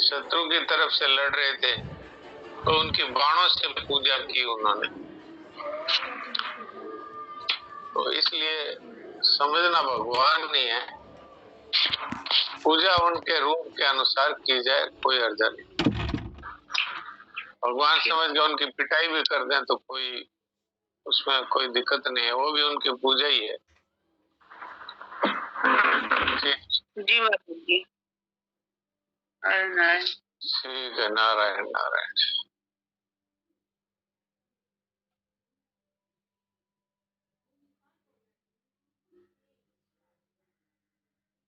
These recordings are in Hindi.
शत्रु की तरफ से लड़ रहे थे तो उनके बाणों से पूजा की उन्होंने। तो इसलिए समझना भगवान नहीं है, पूजा उनके रूप के अनुसार की जाए, कोई हर्ज नहीं। भगवान समझ के उनकी पिटाई भी कर दें तो कोई उसमें कोई दिक्कत नहीं है, वो भी उनकी पूजा ही है। जी महाराज जी। नारायण। ठीक है, नारायण नारायण।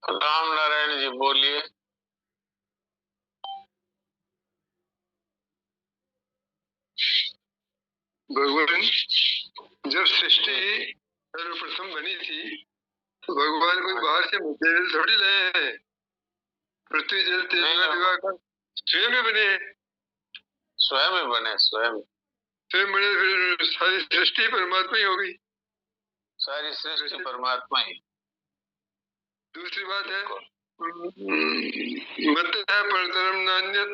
राम नारायण जी बोलिए। भगवान जब सृष्टि सर्वप्रथम बनी थी तो भगवान कोई बाहर से मटेरियल थोड़ी लाए हैं। पृथ्वी जल तेज दिवा का स्वयं ही बने, स्वयं ही बने, स्वयं बने, फिर सारी सृष्टि परमात्मा ही हो गई। सारी सृष्टि परमात्मा ही। दूसरी बात है मत है परतरम नान्यत,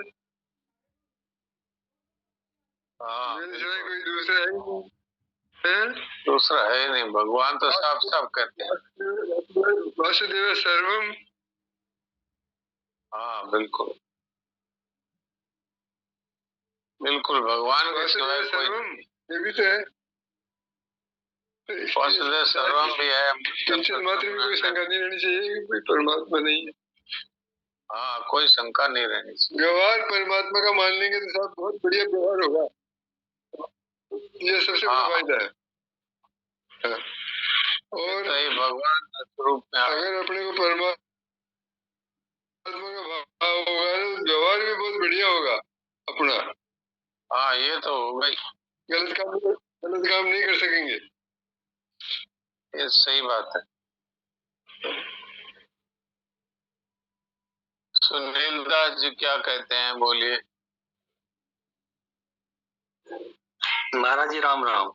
कोई दूसरा है, दूसरा है नहीं, भगवान तो साफ साफ कहते हैं वासुदेव सर्वम। हाँ बिल्कुल बिल्कुल, भगवान के सिवाय कोई, ये भी तो है, वासुदेव सर्वम भी है। किंचन मात्र भी कोई शंका नहीं रहनी चाहिए, कोई परमात्मा नहीं है। हाँ, कोई शंका नहीं रहनी चाहिए। व्यवहार परमात्मा का मान लेंगे तो साहब बहुत बढ़िया व्यवहार होगा, ये सबसे बड़ा फायदा है। और भगवान स्वरूप में अगर अपने को परमात्मा का भाव होगा तो व्यवहार भी बहुत बढ़िया होगा अपना। हाँ, ये तो हो गई। गलत काम नहीं कर सकेंगे, ये सही बात है। सुनील दास जी क्या कहते हैं, बोलिए। महाराज जी राम राम।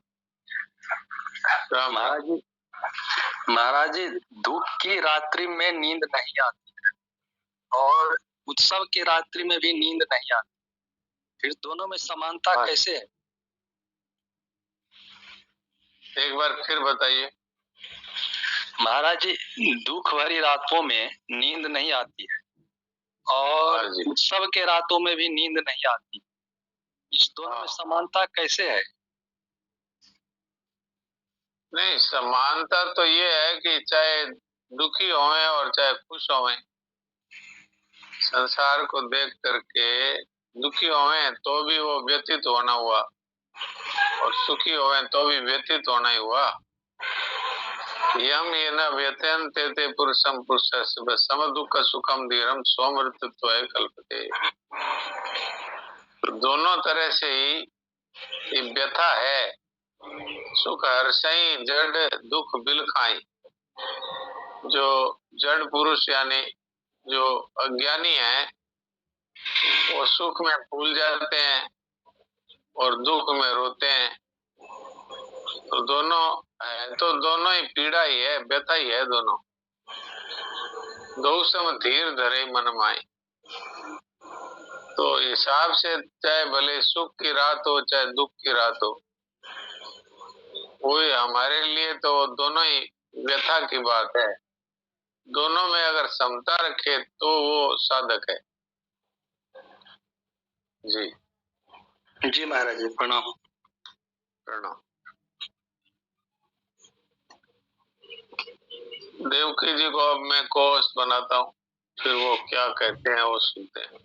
महाराज जी दुख की रात्रि में नींद नहीं आती है और उत्सव की रात्रि में भी नींद नहीं आती, फिर दोनों में समानता कैसे है? एक बार फिर बताइए। महाराज जी दुख भरी रातों में नींद नहीं आती है और उत्सव के रातों में भी नींद नहीं आती, इस दोनों में समानता कैसे है? नहीं, समानता तो ये है कि चाहे दुखी होवें और चाहे खुश होवें, संसार को देख करके दुखी होवें तो भी वो व्यतीत होना हुआ और सुखी होवें तो भी व्यतीत होना ही हुआ। यम ये न व्यत्यंते ते पुरुषम पुरुषस्य सम दुख सुखम धीरम स्वमृत्युत्वाय कल्पते। तो दोनों तरह से ही ये व्यथा है, सुख हर्षई जड़ दुख बिल खाई। जो जड़ पुरुष यानी जो अज्ञानी है वो सुख में भूल जाते हैं और दुख में रोते हैं। तो दोनों है, तो दोनों ही पीड़ा ही है, व्यथा ही है दोनों। दो सम धीर धरे मन माई। तो हिसाब से चाहे भले सुख की रात हो चाहे दुख की रात हो, वही हमारे लिए तो दोनों ही व्यथा की बात है। दोनों में अगर समता रखे तो वो साधक है। जी जी महाराज जी प्रणाम। प्रणाम। देवकी जी को अब मैं कोस्ट बनाता हूँ, फिर वो क्या कहते हैं वो सुनते हैं।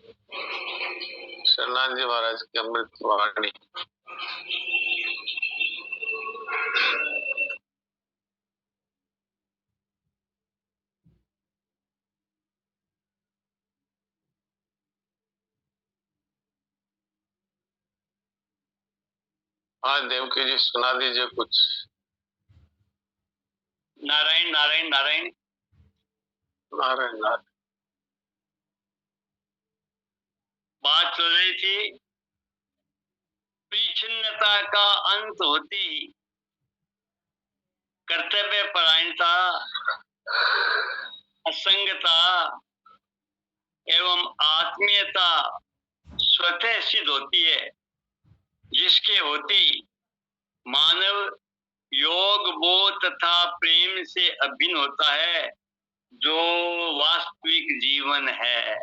शरणान जी महाराज की अमृत वाणी। हाँ देवकी जी सुना दीजिए कुछ। नारायण नारायण नारायण नारायण नारायण। बात चल रही थी परिच्छिन्नता का अंत होती, कर्तव्य परायणता, असंगता, एवं आत्मीयता स्वतः सिद्ध होती है, जिसके होती मानव योग बोध तथा प्रेम से अभिन्न होता है, जो वास्तविक जीवन है।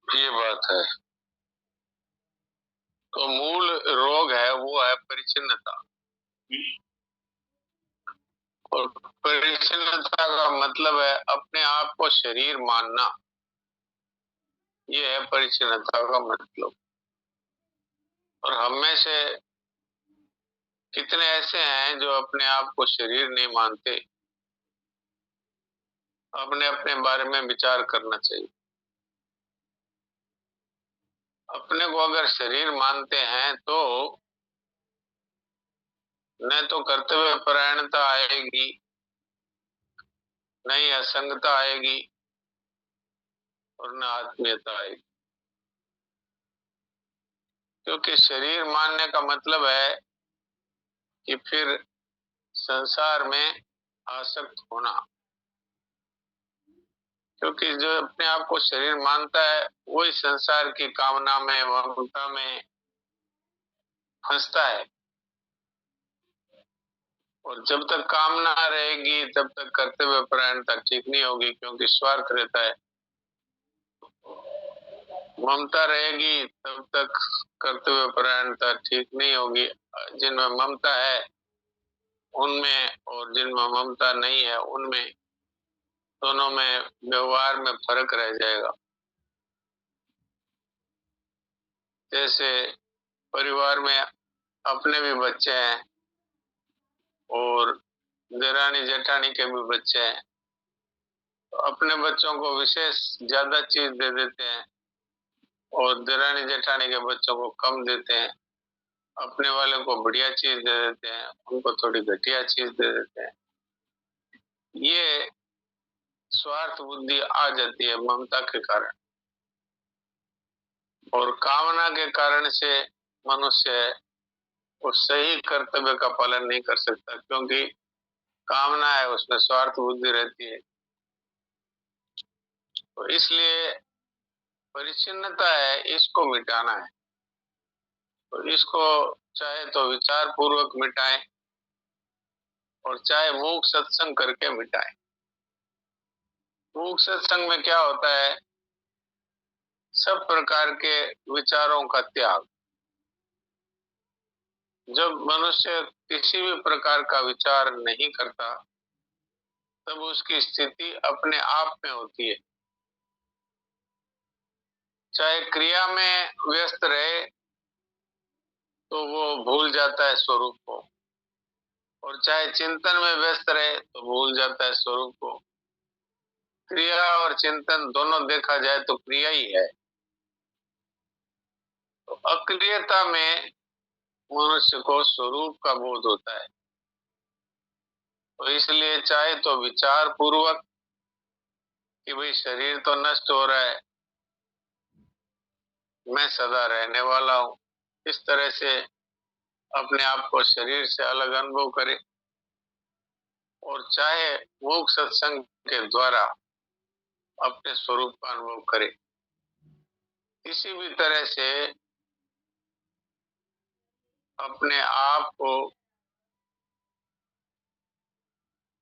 ये बात है। तो मूल रोग है वो है परिच्छिन्नता। और परिच्छिन्नता का मतलब है अपने आप को शरीर मानना। ये है परिच्छिन्नता का मतलब। और हम में से कितने ऐसे हैं जो अपने आप को शरीर नहीं मानते। अपने अपने बारे में विचार करना चाहिए। अपने को अगर शरीर मानते हैं तो न तो कर्तव्य परायणता आएगी, न ही असंगता आएगी, और न आत्मीयता आएगी। क्योंकि शरीर मानने का मतलब है कि फिर संसार में आसक्त होना। क्योंकि जो अपने आप को शरीर मानता है वही संसार की कामना में, ममता में फंसता है। और जब तक कामना रहेगी तब तक कर्तव्य परायणता ठीक नहीं होगी, क्योंकि स्वार्थ रहता है। ममता रहेगी तब तक कर्तव्य परायणता ठीक नहीं होगी। जिनमें ममता है उनमें और जिनमें ममता नहीं है उनमें, दोनों में व्यवहार में फर्क रह जाएगा। जैसे परिवार में अपने भी बच्चे हैं और देरानी जेठानी के भी बच्चे हैं, तो अपने बच्चों को विशेष ज्यादा चीज दे देते हैं और देरानी जेठानी के बच्चों को कम देते हैं। अपने वाले को बढ़िया चीज दे देते हैं, उनको थोड़ी घटिया चीज दे देते हैं। ये स्वार्थ बुद्धि आ जाती है ममता के कारण। और कामना के कारण से मनुष्य उस सही कर्तव्य का पालन नहीं कर सकता, क्योंकि कामना है उसमें स्वार्थ बुद्धि रहती है। तो इसलिए परिच्छिन्नता है, इसको मिटाना है। तो इसको चाहे तो विचार पूर्वक मिटाएं और चाहे मूक सत्संग करके मिटाएं। मूक सत्संग में क्या होता है? सब प्रकार के विचारों का त्याग। जब मनुष्य किसी भी प्रकार का विचार नहीं करता तब उसकी स्थिति अपने आप में होती है। चाहे क्रिया में व्यस्त रहे तो वो भूल जाता है स्वरूप को, और चाहे चिंतन में व्यस्त रहे तो भूल जाता है स्वरूप को। क्रिया और चिंतन दोनों देखा जाए तो क्रिया ही है। तो अक्रियता में मनुष्य को स्वरूप का बोध होता है। तो इसलिए चाहे तो विचार पूर्वक कि भाई शरीर तो नष्ट हो रहा है, मैं सदा रहने वाला हूं, इस तरह से अपने आप को शरीर से अलग अनुभव करे। और चाहे मूक सत्संग के द्वारा अपने स्वरूप का अनुभव करे। किसी भी तरह से अपने आप को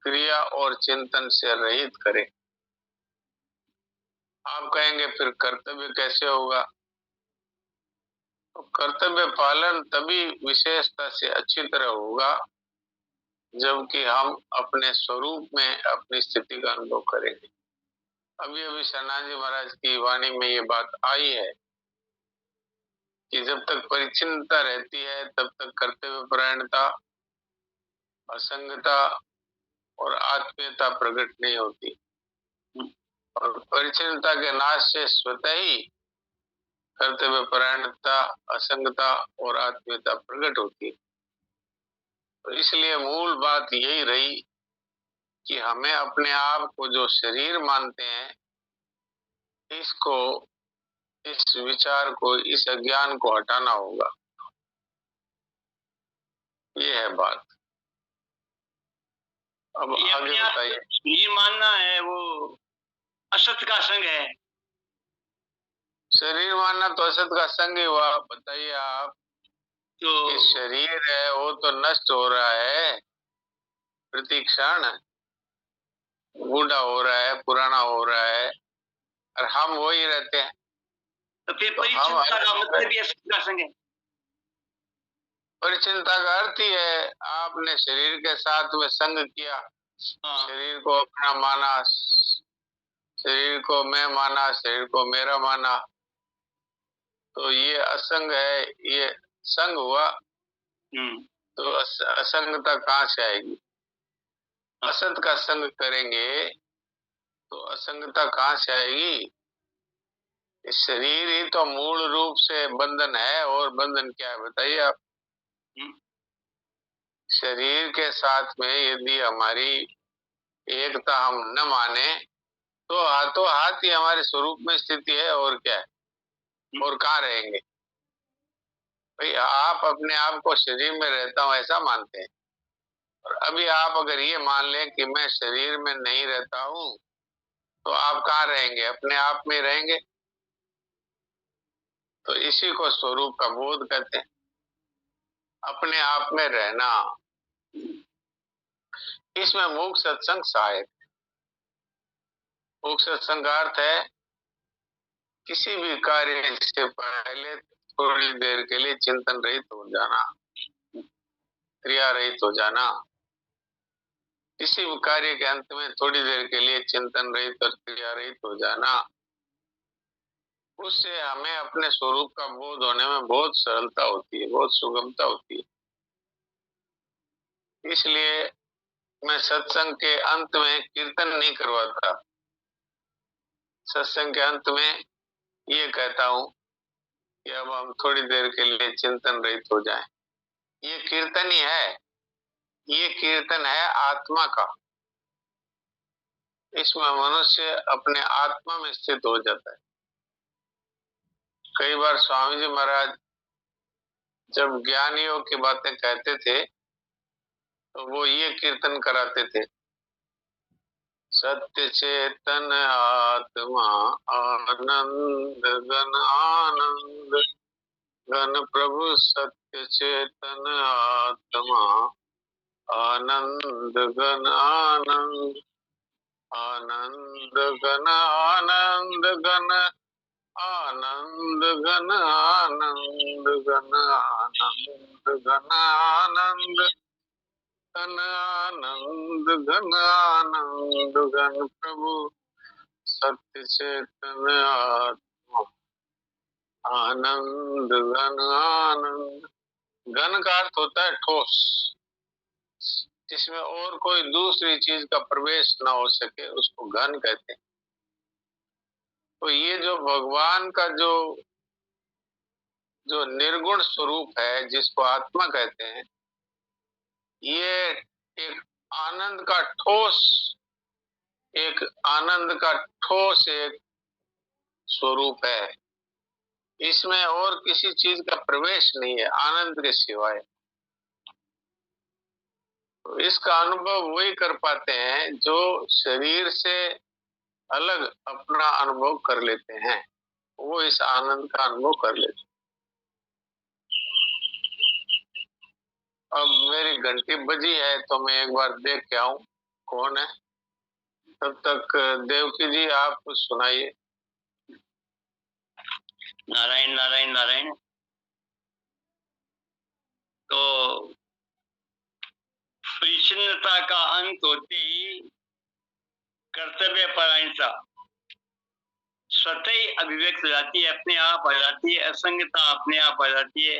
क्रिया और चिंतन से रहित करे। आप कहेंगे फिर कर्तव्य कैसे होगा? तो कर्तव्य पालन तभी विशेषता से अच्छी तरह होगा जबकि हम अपने स्वरूप में अपनी स्थिति का अनुभव करेंगे। अभी अभी सन्नाथ जी महाराज की वाणी में ये बात आई है कि जब तक परिच्छिन्नता रहती है तब तक कर्तव्य परायणता, असंगता और आत्मीयता प्रकट नहीं होती। और परिच्छिन्नता के नाश से स्वतः ही कर्तव्य परायणता, असंगता और आत्मीयता प्रकट होती है। तो इसलिए मूल बात यही रही कि हमें अपने आप को जो शरीर मानते हैं, इसको, इस विचार को, इस अज्ञान को हटाना होगा। ये है बात। अब ये आगे अपने आप बताइए। शरीर मानना है वो असत का संग है। शरीर मानना तो असत का संग ही हुआ। बताइए आप तो कि शरीर है वो तो नष्ट हो रहा है प्रति क्षण, बूढ़ा हो रहा है, पुराना हो रहा है, और हम वही रहते हैं। तो फिर तो हम परिचिनता का अलग हो मतलब गए। भी असत का संग है। परिचिनता का अर्थ ही है आपने शरीर के साथ में संग किया, हाँ, शरीर को अपना माना, शरीर को मैं माना, शरीर को मेरा माना, तो ये असंग है, ये संग हुआ। तो असंगता कहाँ से आएगी? असत का संग करेंगे तो असंगता कहाँ से आएगी? इस शरीर ही तो मूल रूप से बंधन है। और बंधन क्या है बताइए आप? शरीर के साथ में यदि हमारी एकता हम न माने तो हाथों हाथ ही हमारे स्वरूप में स्थिति है। और क्या है? और कहाँ रहेंगे भाई? आप अपने आप को शरीर में रहता हूं ऐसा मानते हैं, और अभी आप अगर ये मान लें कि मैं शरीर में नहीं रहता हूं, तो आप कहाँ रहेंगे? अपने आप में रहेंगे। तो इसी को स्वरूप का बोध कहते हैं, अपने आप में रहना। इसमें मूक सत्संग सहायक। मूक सत्संग का अर्थ है किसी भी कार्य से पहले थोड़ी देर के लिए चिंतन रहित हो जाना, क्रिया रहित हो जाना। किसी भी कार्य के अंत में थोड़ी देर के लिए चिंतन रहित और क्रिया रहित हो जाना, उससे हमें अपने स्वरूप का बोध होने में बहुत सरलता होती है, बहुत सुगमता होती है। इसलिए मैं सत्संग के अंत में कीर्तन नहीं करवाता। सत्संग के अंत में ये कहता हूँ कि अब हम थोड़ी देर के लिए चिंतन रहित हो जाएं। ये कीर्तन ही है, ये कीर्तन है आत्मा का। इसमें मनुष्य अपने आत्मा में स्थित हो जाता है। कई बार स्वामी जी महाराज जब ज्ञानियों की बातें कहते थे तो वो ये कीर्तन कराते थे, सत्य चेतन आत्मा आनंद घन आनंद घन प्रभु सत्य चेतन आत्मा आनंद घन आनंद आनंद घन आनंद घन आनंद घन आनंद घन आनंद घन आनंद घन आनंद घन आनंद घन प्रभु सत्य चेतन आत्मा आनंद घन आनंद। घन का अर्थ होता है ठोस, जिसमें और कोई दूसरी चीज का प्रवेश ना हो सके, उसको घन कहते हैं। तो ये जो भगवान का जो जो निर्गुण स्वरूप है, जिसको आत्मा कहते हैं, ये एक आनंद का ठोस, एक आनंद का ठोस एक स्वरूप है। इसमें और किसी चीज का प्रवेश नहीं है आनंद के सिवाय। तो इसका अनुभव वही कर पाते हैं जो शरीर से अलग अपना अनुभव कर लेते हैं, वो इस आनंद का अनुभव कर लेते हैं। अब मेरी घंटी बजी है तो मैं एक बार देख के आऊं कौन है। तब तक देवकी जी आप कुछ सुनाइए। नारायण नारायण नारायण। तो परिच्छिन्नता का अंत होते ही कर्तव्य परायणता स्वतः ही अभिव्यक्त हो जाती है, अपने आप आ जाती है। असंगता अपने आप आ जाती है,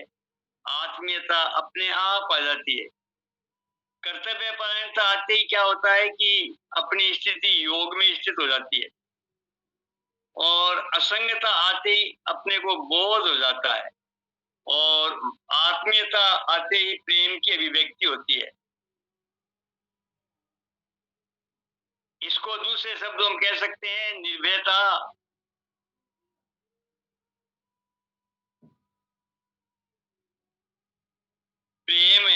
आत्मीयता अपने आप आ जाती है। कर्तव्य परायणता आते ही क्या होता है कि अपनी स्थिति योग में स्थित हो जाती है, और असंगता आते ही अपने को बोध हो जाता है, और आत्मीयता आते ही प्रेम की अभिव्यक्ति होती है। इसको दूसरे शब्दों में कह सकते हैं निर्भयता। प्रेम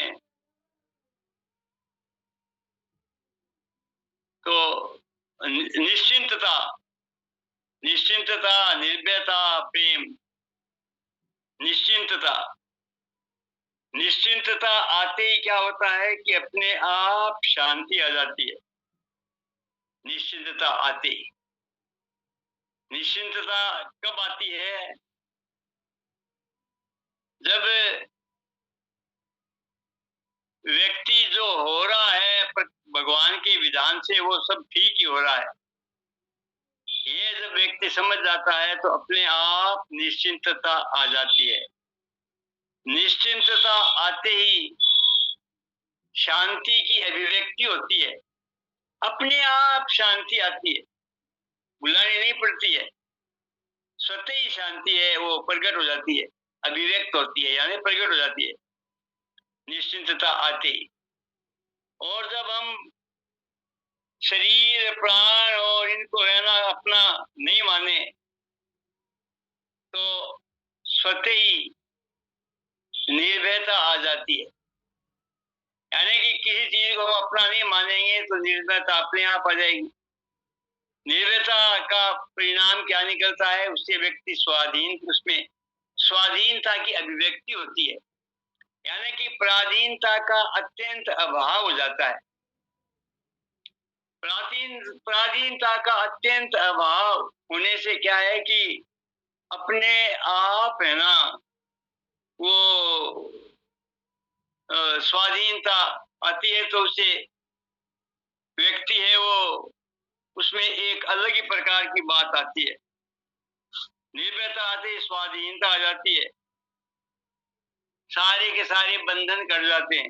तो निश्चिंतता, निर्भयता, प्रेम, निश्चिंतता आते ही क्या होता है कि अपने आप शांति आ जाती है। निश्चिंतता आते ही, निश्चिंतता कब आती है? जब व्यक्ति जो हो रहा है भगवान के विधान से वो सब ठीक ही हो रहा है, ये जब व्यक्ति समझ जाता है तो अपने आप निश्चिंतता आ जाती है। निश्चिंतता आते ही शांति की अभिव्यक्ति होती है, अपने आप शांति आती है, बुलानी नहीं पड़ती है, स्वतः ही शांति है वो प्रकट हो जाती है, अभिव्यक्त होती है, यानी प्रकट हो जाती है निश्चिंतता आते ही। और जब हम शरीर, प्राण और इनको है ना अपना नहीं माने तो स्वतः ही निर्भयता आ जाती है, यानी कि किसी चीज को हम अपना नहीं मानेंगे तो निर्भयता अपने आप आ जाएगी। निर्भयता का परिणाम क्या निकलता है? उससे व्यक्ति स्वाधीन, उसमें स्वाधीनता की अभिव्यक्ति होती है, यानी कि पराधीनता का अत्यंत अभाव हो जाता है। पराधीनता का अत्यंत अभाव होने से क्या है कि अपने आप है ना वो स्वाधीनता आती है, तो उससे व्यक्ति है वो उसमें एक अलग ही प्रकार की बात आती है। निर्भयता आते ही स्वाधीनता आ जाती है, सारे के सारे बंधन कट जाते हैं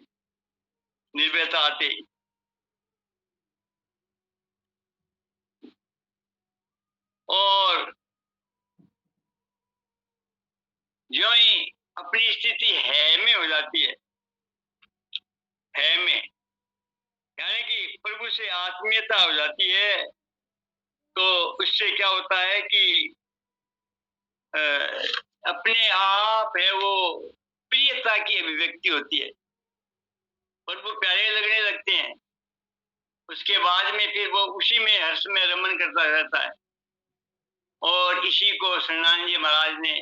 निर्भयता आते ही। और जो ही अपनी स्थिति है में हो जाती है, है में यानी कि प्रभु से आत्मीयता हो जाती है, तो उससे क्या होता है कि अपने आप है वो प्रियता की अभिव्यक्ति होती है, प्रभु प्यारे लगने लगते हैं। उसके बाद में फिर वो उसी में हर्ष में रमन करता रहता है। और इसी को सन्नान जी महाराज ने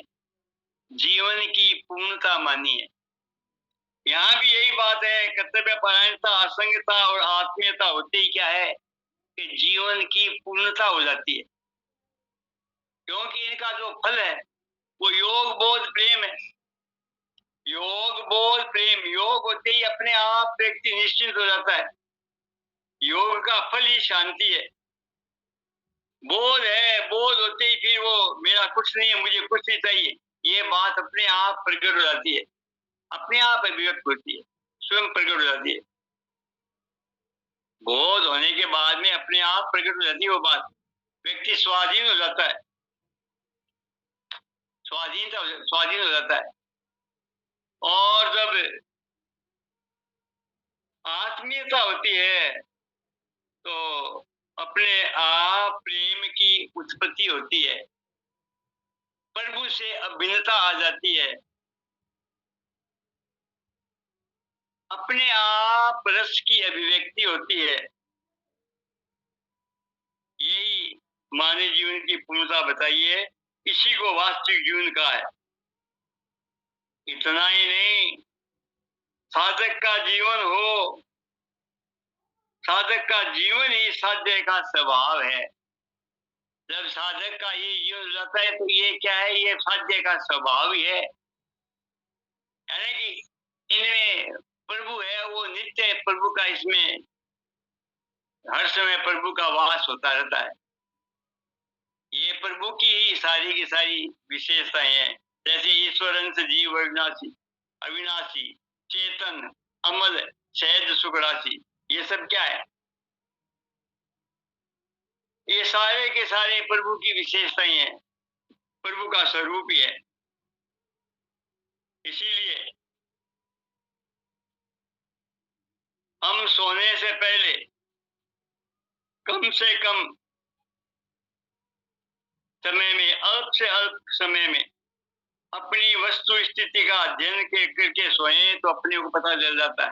जीवन की पूर्णता मानी है। यहाँ भी यही बात है, कर्तव्य परायणता, असंगता और आत्मीयता होती ही क्या है कि जीवन की पूर्णता हो जाती है, क्योंकि इनका जो फल है वो योग बोध प्रेम है। योग बोध प्रेम, योग होते ही अपने आप व्यक्ति निश्चिंत हो जाता है, योग का फल ही शांति है। बोध है, बोध होते ही फिर वो मेरा कुछ नहीं है, मुझे कुछ नहीं चाहिए, ये बात अपने आप प्रकट हो जाती है, अपने आप अभिव्यक्त होती है, स्वयं प्रकट हो जाती है। बोध होने के बाद में अपने आप प्रकट हो जाती है वो बात, व्यक्ति स्वाधीन हो जाता है, स्वाधीन हो जाता है। और जब आत्मीयता होती है तो अपने आप प्रेम की उत्पत्ति होती है, प्रभु से अभिन्नता आ जाती है, अपने आप रस की अभिव्यक्ति होती है। यही मानव जीवन की पूर्णता बताइए, इसी को वास्तविक जीवन का है। इतना ही नहीं, साधक का जीवन हो, साधक का जीवन ही साध्य का स्वभाव है। जब साधक का ये जीवन जाता है तो ये क्या है, ये साध्य का स्वभाव ही है, यानी कि इनमें प्रभु है वो नित्य है, प्रभु का इसमें हर समय प्रभु का वास होता रहता है। ये प्रभु की ही सारी की सारी विशेषताएं हैं, जैसे ईश्वर अंश, जीव अविनाशी, अविनाशी, चेतन, अमल, सहज, सुखराशि, ये सब क्या है? ये सारे के सारे प्रभु की विशेषताएं हैं, प्रभु का स्वरूप ही है। इसीलिए हम सोने से पहले कम से कम समय में, अल्प से अल्प समय में अपनी वस्तु स्थिति का अध्ययन करके सोएं तो अपने को पता चल जाता है।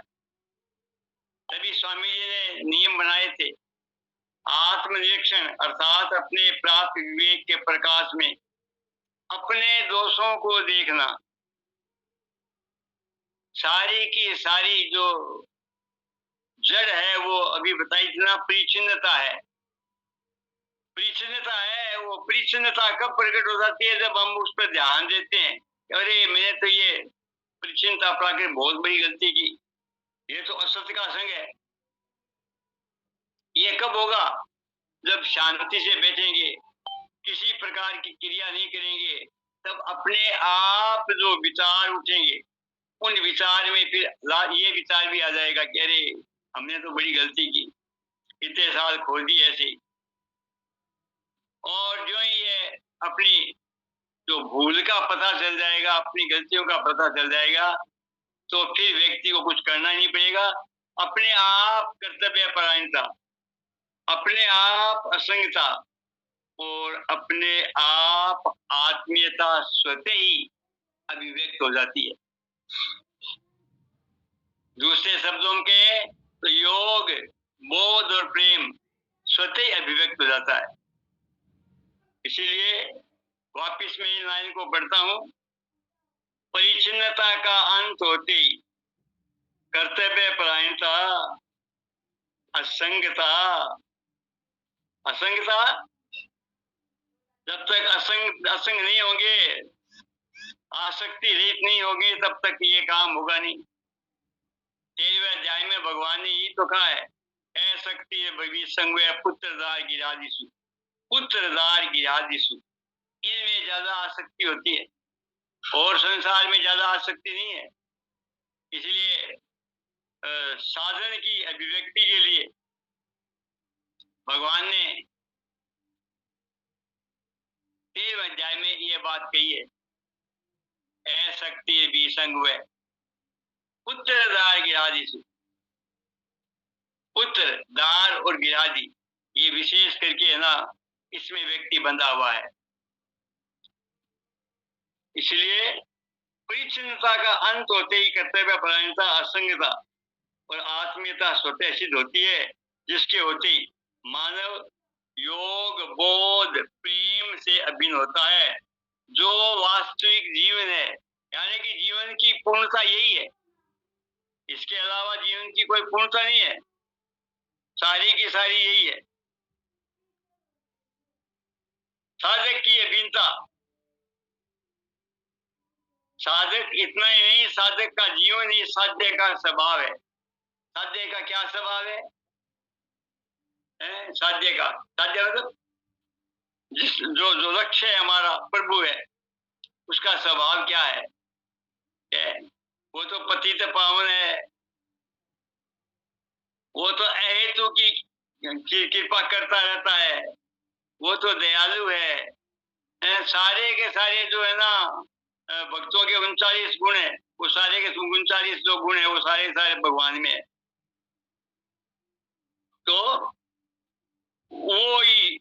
तभी स्वामी जी ने नियम बनाए थे आत्मनिरीक्षण अर्थात अपने प्राप्त विवेक के प्रकाश में अपने दोषों को देखना, सारी की सारी जो जड़ है वो अभी बताई इतना परिचिन्नता है। परिचिन्नता है, वो परिचिन्नता कब प्रकट हो जाती है? जब हम उस पर ध्यान देते हैं, अरे मैंने तो ये परिचिन्नता पाकर बहुत बड़ी गलती की, ये तो असत्य का संग है। ये कब होगा? जब शांति से बैठेंगे, किसी प्रकार की क्रिया नहीं करेंगे, तब अपने आप जो विचार उठेंगे, उन विचार में फिर ये विचार भी आ जाएगा कि अरे हमने तो बड़ी गलती की, इतने साल खो दिए ऐसे। और जो ही ये अपनी जो भूल का पता चल जाएगा, अपनी गलतियों का पता चल जाएगा, तो फिर व्यक्ति को कुछ करना नहीं पड़ेगा। अपने आप कर्तव्य परायणता, अपने आप असंगता और अपने आप आत्मीयता स्वतः ही अभिव्यक्त हो जाती है। दूसरे शब्दों में कहें तो योग, बोध और प्रेम स्वतः ही अभिव्यक्त हो जाता है। इसीलिए वापिस मैं इन लाइन को पढ़ता हूं। परिचिन्नता का अंत होते ही कर्तव्य परायणता, असंगता, असंगता जब तक असंग नहीं होंगे, आसक्ति रहित नहीं होगी, तब तक ये काम होगा नहीं। 13वें अध्याय में भगवान ने ही तो कहा है, असक्ति संग पुत्रदार गिरादिशु, पुत्रदार गिरादिशु, इनमें ज्यादा आसक्ति होती है और संसार में ज्यादा आसक्ति नहीं है। इसलिए साधन की अभिव्यक्ति के लिए भगवान ने 13वें अध्याय में ये बात कही है, असक्ति विसंग पुत्रदार गिरादिशु। पुत्र, दार और गिरादी, ये विशेष करके है ना, इसमें व्यक्ति बंधा हुआ है। इसलिए परिचिन्नता का अंत होते ही कर्तव्य परायणता, असंगता और आत्मीयता स्वतः सिद्ध होती है, जिसके होते ही मानव योग, बोध, प्रेम से अभिन्न होता है। जो वास्तविक जीवन है, यानी कि जीवन की पूर्णता यही है, इसके अलावा जीवन की कोई पूर्णता नहीं है, सारी की सारी यही है। साधक की अभिन्नता, साधक इतना ही नहीं, साधक का जीवन ही साध्य का स्वभाव है। साध्य का क्या स्वभाव है? साध्य का, साध्य मतलब जो लक्ष्य है हमारा प्रभु है, उसका स्वभाव क्या है? वो तो पतित पावन है, वो तो अहेतु की कृपा करता रहता है, वो तो दयालु है। सारे के सारे जो है ना भक्तों के 39 गुण है, वो सारे के 39 जो गुण है वो सारे सारे भगवान में है। तो वो ही